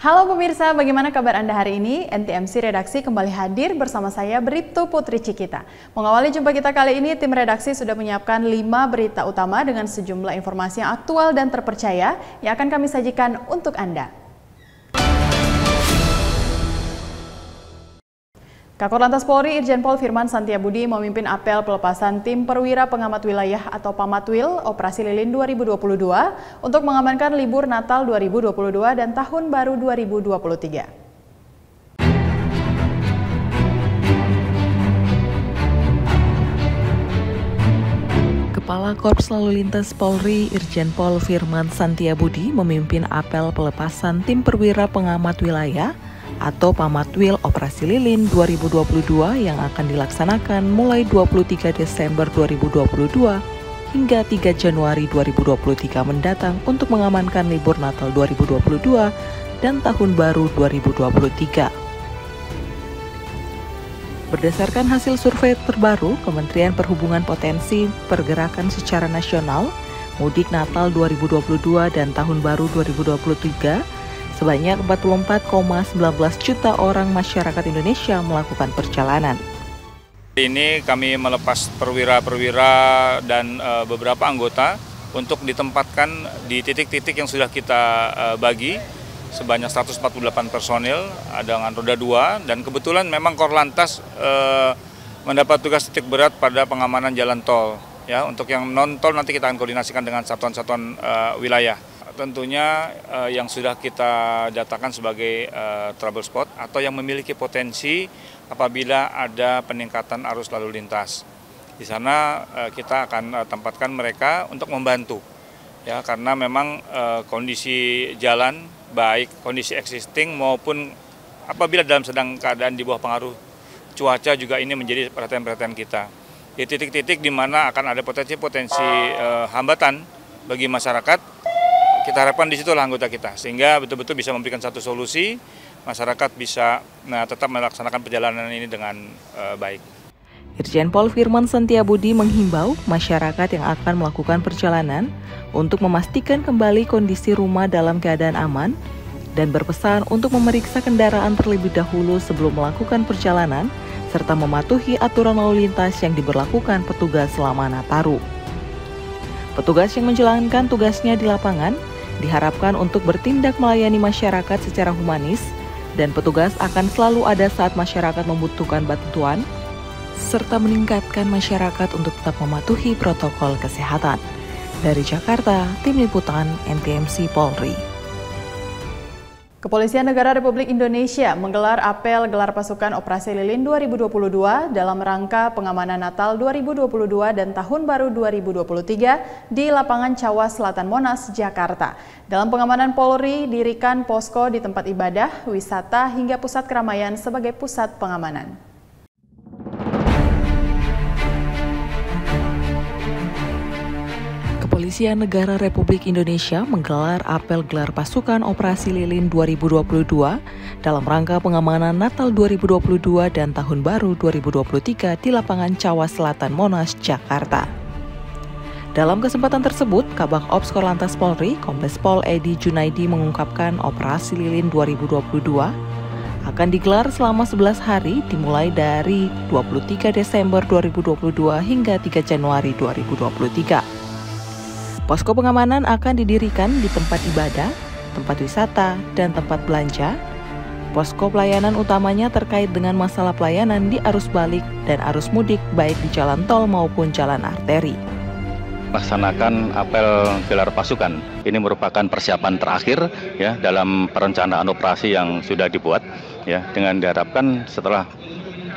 Halo pemirsa, bagaimana kabar Anda hari ini? NTMC Redaksi kembali hadir bersama saya Bribtu Putri Cikita. Mengawali jumpa kita kali ini, tim redaksi sudah menyiapkan 5 berita utama dengan sejumlah informasi yang aktual dan terpercaya yang akan kami sajikan untuk Anda. Kakor-Lantas Polri Irjen Pol Firman Santiabudi memimpin apel pelepasan tim perwira pengamat wilayah atau Pamatwil Operasi Lilin 2022 untuk mengamankan libur Natal 2022 dan Tahun Baru 2023. Kepala Korps Lalu Lintas Polri Irjen Pol Firman Santiabudi memimpin apel pelepasan tim perwira pengamat wilayah atau Pamatwil Operasi Lilin 2022 yang akan dilaksanakan mulai 23 Desember 2022 hingga 3 Januari 2023 mendatang untuk mengamankan libur Natal 2022 dan Tahun Baru 2023. Berdasarkan hasil survei terbaru, Kementerian Perhubungan potensi pergerakan secara nasional, mudik Natal 2022 dan Tahun Baru 2023, sebanyak 44,19 juta orang masyarakat Indonesia melakukan perjalanan. Ini kami melepas perwira-perwira dan beberapa anggota untuk ditempatkan di titik-titik yang sudah kita bagi sebanyak 148 personil dengan roda 2, dan kebetulan memang Korlantas mendapat tugas titik berat pada pengamanan jalan tol. Ya, untuk yang non tol nanti kita akan koordinasikan dengan satuan-satuan wilayah. Tentunya yang sudah kita datakan sebagai trouble spot atau yang memiliki potensi apabila ada peningkatan arus lalu lintas. Di sana kita akan tempatkan mereka untuk membantu, ya, karena memang kondisi jalan baik kondisi existing maupun apabila dalam sedang keadaan di bawah pengaruh cuaca juga ini menjadi perhatian-perhatian kita. Di titik-titik di mana akan ada potensi-potensi hambatan bagi masyarakat, kita harapkan di situlah anggota kita, sehingga betul-betul bisa memberikan satu solusi, masyarakat bisa tetap melaksanakan perjalanan ini dengan baik. Irjen Pol Firman Santiabudi menghimbau masyarakat yang akan melakukan perjalanan untuk memastikan kembali kondisi rumah dalam keadaan aman dan berpesan untuk memeriksa kendaraan terlebih dahulu sebelum melakukan perjalanan, serta mematuhi aturan lalu lintas yang diberlakukan petugas selama Nataru. Petugas yang menjalankan tugasnya di lapangan diharapkan untuk bertindak melayani masyarakat secara humanis, dan petugas akan selalu ada saat masyarakat membutuhkan bantuan, serta meningkatkan masyarakat untuk tetap mematuhi protokol kesehatan. Dari Jakarta, Tim Liputan NTMC Polri. Kepolisian Negara Republik Indonesia menggelar apel gelar pasukan Operasi Lilin 2022 dalam rangka pengamanan Natal 2022 dan Tahun Baru 2023 di lapangan Cawas Selatan Monas, Jakarta. Dalam pengamanan, Polri dirikan posko di tempat ibadah, wisata hingga pusat keramaian sebagai pusat pengamanan. Kepolisian Negara Republik Indonesia menggelar apel gelar pasukan Operasi Lilin 2022 dalam rangka pengamanan Natal 2022 dan Tahun Baru 2023 di lapangan Cawas Selatan Monas, Jakarta. Dalam kesempatan tersebut, Kabak Ops Korlantas Polri, Kombes Pol Edi Junaidi mengungkapkan Operasi Lilin 2022 akan digelar selama 11 hari dimulai dari 23 Desember 2022 hingga 3 Januari 2023. Posko pengamanan akan didirikan di tempat ibadah, tempat wisata, dan tempat belanja. Posko pelayanan utamanya terkait dengan masalah pelayanan di arus balik dan arus mudik baik di jalan tol maupun jalan arteri. Laksanakan apel gelar pasukan. Ini merupakan persiapan terakhir, ya, dalam perencanaan operasi yang sudah dibuat, ya, dengan diharapkan setelah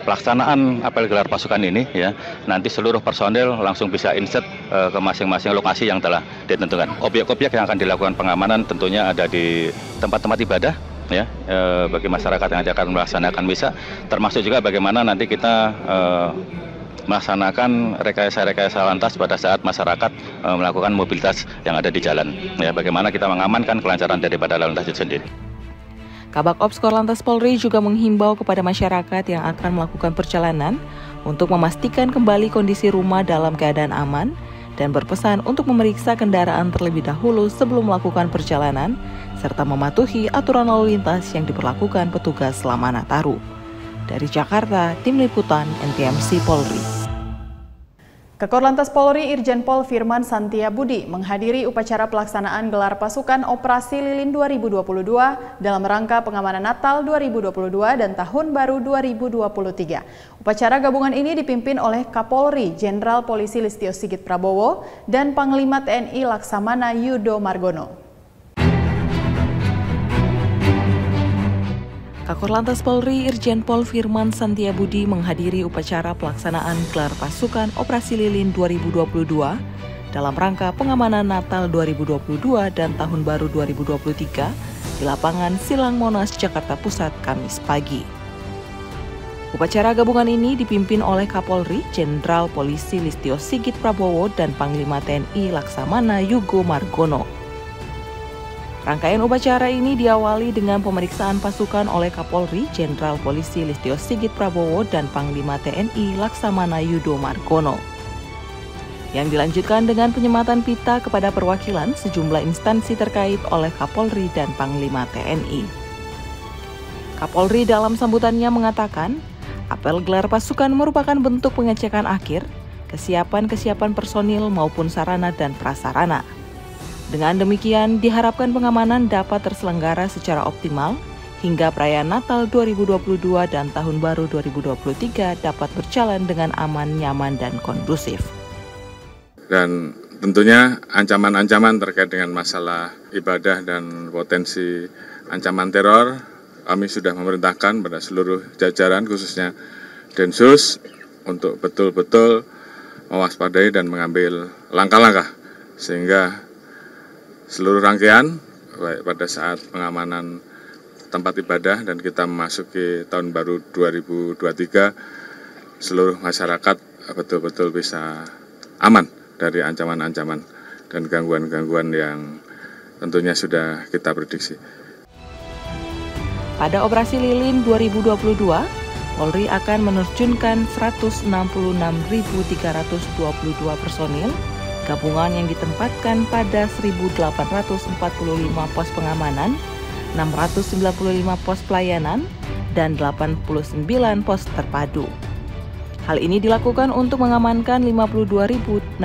pelaksanaan apel gelar pasukan ini, ya, nanti seluruh personel langsung bisa inset ke masing-masing lokasi yang telah ditentukan. Objek-objek yang akan dilakukan pengamanan tentunya ada di tempat-tempat ibadah, ya, bagi masyarakat yang akan melaksanakan misa, termasuk juga bagaimana nanti kita melaksanakan rekayasa lantas pada saat masyarakat melakukan mobilitas yang ada di jalan, ya, bagaimana kita mengamankan kelancaran daripada lalu lintas itu sendiri. Kabak Ops Korlantas Polri juga menghimbau kepada masyarakat yang akan melakukan perjalanan untuk memastikan kembali kondisi rumah dalam keadaan aman dan berpesan untuk memeriksa kendaraan terlebih dahulu sebelum melakukan perjalanan, serta mematuhi aturan lalu lintas yang diberlakukan petugas selama Nataru. Dari Jakarta, Tim Liputan NTMC Polri. Kakor Lantas Polri Irjen Pol Firman Santia Budi menghadiri upacara pelaksanaan gelar pasukan Operasi Lilin 2022 dalam rangka pengamanan Natal 2022 dan Tahun Baru 2023. Upacara gabungan ini dipimpin oleh Kapolri Jenderal Polisi Listio Sigit Prabowo dan Panglima TNI Laksamana Yudo Margono. Kakor Lantas Polri Irjen Pol Firman Santia Budi menghadiri upacara pelaksanaan gelar pasukan Operasi Lilin 2022 dalam rangka pengamanan Natal 2022 dan Tahun Baru 2023 di lapangan Silang Monas, Jakarta Pusat, Kamis pagi. Upacara gabungan ini dipimpin oleh Kapolri Jenderal Polisi Listio Sigit Prabowo dan Panglima TNI Laksamana Yudo Margono. Rangkaian upacara ini diawali dengan pemeriksaan pasukan oleh Kapolri Jenderal Polisi Listio Sigit Prabowo dan Panglima TNI Laksamana Yudo Margono. Yang dilanjutkan dengan penyematan pita kepada perwakilan sejumlah instansi terkait oleh Kapolri dan Panglima TNI. Kapolri dalam sambutannya mengatakan, apel gelar pasukan merupakan bentuk pengecekan akhir, kesiapan personil maupun sarana dan prasarana. Dengan demikian, diharapkan pengamanan dapat terselenggara secara optimal hingga perayaan Natal 2022 dan Tahun Baru 2023 dapat berjalan dengan aman, nyaman, dan kondusif. Dan tentunya ancaman-ancaman terkait dengan masalah ibadah dan potensi ancaman teror, kami sudah memerintahkan pada seluruh jajaran khususnya Densus untuk betul-betul mewaspadai dan mengambil langkah-langkah sehingga seluruh rangkaian, baik pada saat pengamanan tempat ibadah dan kita memasuki Tahun Baru 2023, seluruh masyarakat betul-betul bisa aman dari ancaman-ancaman dan gangguan-gangguan yang tentunya sudah kita prediksi. Pada Operasi Lilin 2022, Polri akan menerjunkan 166.322 personil gabungan yang ditempatkan pada 1.845 pos pengamanan, 695 pos pelayanan, dan 89 pos terpadu. Hal ini dilakukan untuk mengamankan 52.636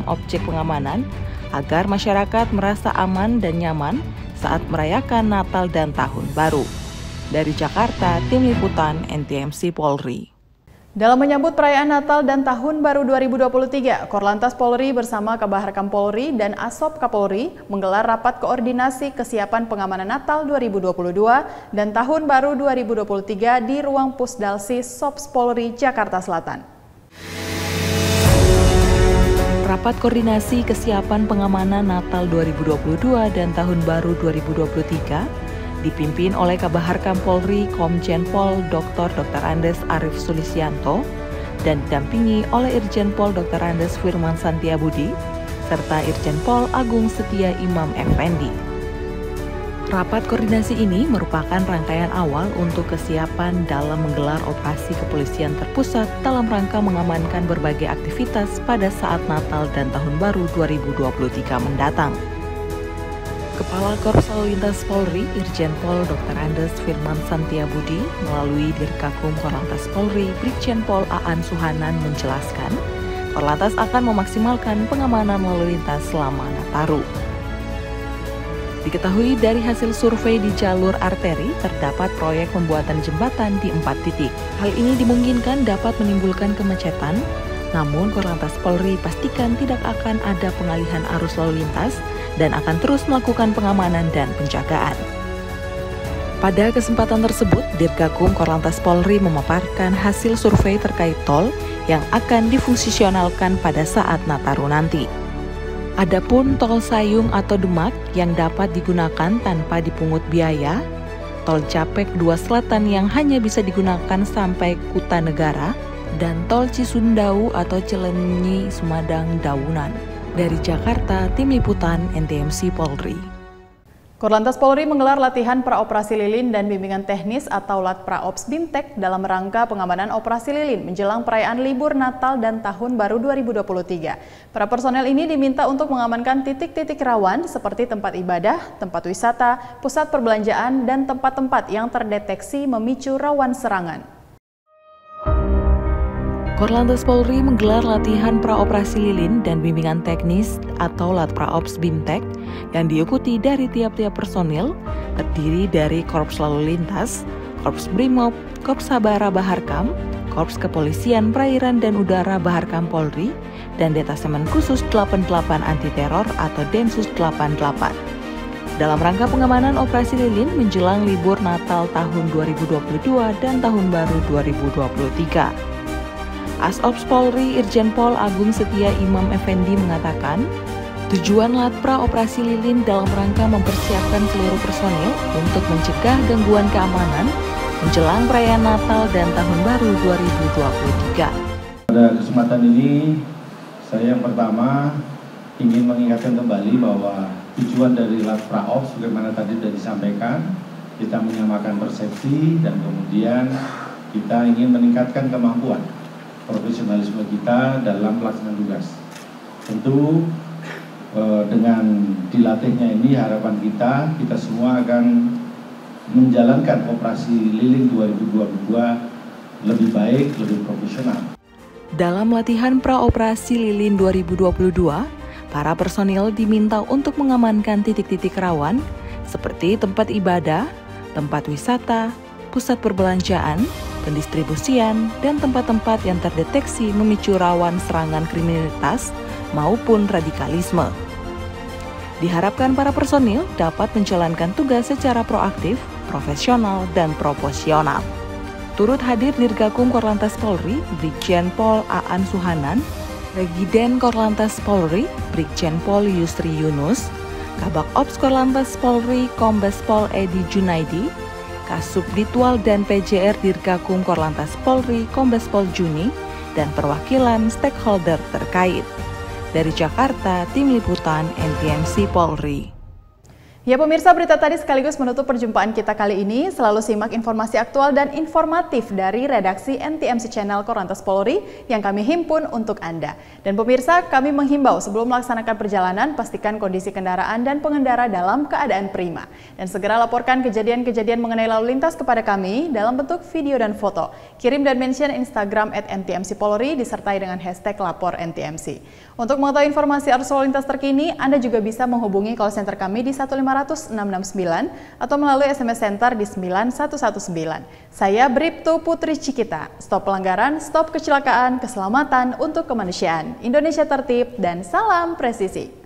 objek pengamanan agar masyarakat merasa aman dan nyaman saat merayakan Natal dan Tahun Baru. Dari Jakarta, Tim Liputan NTMC Polri. Dalam menyambut perayaan Natal dan Tahun Baru 2023, Korlantas Polri bersama Kabaharkam Polri dan Asop Kapolri menggelar rapat koordinasi kesiapan pengamanan Natal 2022 dan Tahun Baru 2023 di ruang Pusdalsi Sops Polri, Jakarta Selatan. Rapat koordinasi kesiapan pengamanan Natal 2022 dan Tahun Baru 2023 dipimpin oleh Kabaharkam Polri Komjen Pol Dr. Andes Arif Sulisianto dan didampingi oleh Irjen Pol Dr. Andes Firman Santia Budi serta Irjen Pol Agung Setia Imam Effendi. Rapat koordinasi ini merupakan rangkaian awal untuk kesiapan dalam menggelar operasi kepolisian terpusat dalam rangka mengamankan berbagai aktivitas pada saat Natal dan Tahun Baru 2023 mendatang. Kepala Korps Lalu Lintas Polri, Irjen Pol Dr. Andes Firman Santia Budi, melalui Dirgakum Korlantas Polri, Brigjen Pol Aan Suhanan menjelaskan, Korlantas akan memaksimalkan pengamanan lalu lintas selama Nataru. Diketahui dari hasil survei di jalur arteri, terdapat proyek pembuatan jembatan di 4 titik. Hal ini dimungkinkan dapat menimbulkan kemacetan, namun Korlantas Polri pastikan tidak akan ada pengalihan arus lalu lintas dan akan terus melakukan pengamanan dan penjagaan. Pada kesempatan tersebut, Dirgakum Korlantas Polri memaparkan hasil survei terkait tol yang akan difungsionalkan pada saat Nataru nanti. Adapun tol Sayung atau Demak yang dapat digunakan tanpa dipungut biaya, tol Capek 2 Selatan yang hanya bisa digunakan sampai Kuta Negara, dan tol Cisundau atau Cilenyi Sumedang Daunan. Dari Jakarta, Tim Liputan NTMC Polri. Korlantas Polri menggelar latihan praoperasi lilin dan bimbingan teknis atau Latpraops BIMTEK dalam rangka pengamanan operasi lilin menjelang perayaan libur Natal dan Tahun Baru 2023. Para personel ini diminta untuk mengamankan titik-titik rawan seperti tempat ibadah, tempat wisata, pusat perbelanjaan, dan tempat-tempat yang terdeteksi memicu rawan serangan. Korlantas Polri menggelar latihan praoperasi lilin dan bimbingan teknis atau Latpraops BIMTEK yang diikuti dari tiap-tiap personil, terdiri dari Korps Lalu Lintas, Korps Brimob, Korps Sabara Baharkam, Korps Kepolisian Perairan dan Udara Baharkam Polri, dan Detasemen Khusus 88 Anti Teror atau Densus 88. Dalam rangka pengamanan operasi lilin menjelang libur Natal tahun 2022 dan Tahun Baru 2023. Asops Polri Irjen Pol Agung Setia Imam Effendi mengatakan, tujuan Latpra operasi lilin dalam rangka mempersiapkan seluruh personil untuk mencegah gangguan keamanan menjelang perayaan Natal dan Tahun Baru 2023. Pada kesempatan ini, saya yang pertama ingin mengingatkan kembali bahwa tujuan dari Latpraops, bagaimana tadi sudah disampaikan, kita menyamakan persepsi dan kemudian kita ingin meningkatkan kemampuan profesionalisme kita dalam pelaksanaan tugas. Tentu dengan dilatihnya ini harapan kita semua akan menjalankan operasi lilin 2022 lebih baik, lebih profesional. Dalam latihan praoperasi lilin 2022, para personil diminta untuk mengamankan titik-titik rawan seperti tempat ibadah, tempat wisata, pusat perbelanjaan, pendistribusian, dan tempat-tempat yang terdeteksi memicu rawan serangan kriminalitas maupun radikalisme. Diharapkan para personil dapat menjalankan tugas secara proaktif, profesional, dan proporsional. Turut hadir Dirgakum Korlantas Polri, Brigjen Pol Aan Suhanan, Regiden Korlantas Polri, Brigjen Pol Yusri Yunus, Kabak Ops Korlantas Polri, Kombes Pol Edi Junaidi, Kasubditwal dan PJR Dirgakum Korlantas Polri, Kombes Pol Juni, dan perwakilan stakeholder terkait. Dari Jakarta, Tim Liputan NTMC Polri. Ya pemirsa, berita tadi sekaligus menutup perjumpaan kita kali ini. Selalu simak informasi aktual dan informatif dari redaksi NTMC Channel Korlantas Polri yang kami himpun untuk Anda. Dan pemirsa, kami menghimbau sebelum melaksanakan perjalanan, pastikan kondisi kendaraan dan pengendara dalam keadaan prima. Dan segera laporkan kejadian-kejadian mengenai lalu lintas kepada kami dalam bentuk video dan foto. Kirim dan mention Instagram @NTMC Polri disertai dengan hashtag lapor NTMC. Untuk mengetahui informasi arus lalu lintas terkini, Anda juga bisa menghubungi call center kami di 15669 atau melalui SMS Center di 9119. Saya Bribtu Putri Cikita. Stop pelanggaran, stop kecelakaan, keselamatan untuk kemanusiaan. Indonesia tertib dan salam presisi.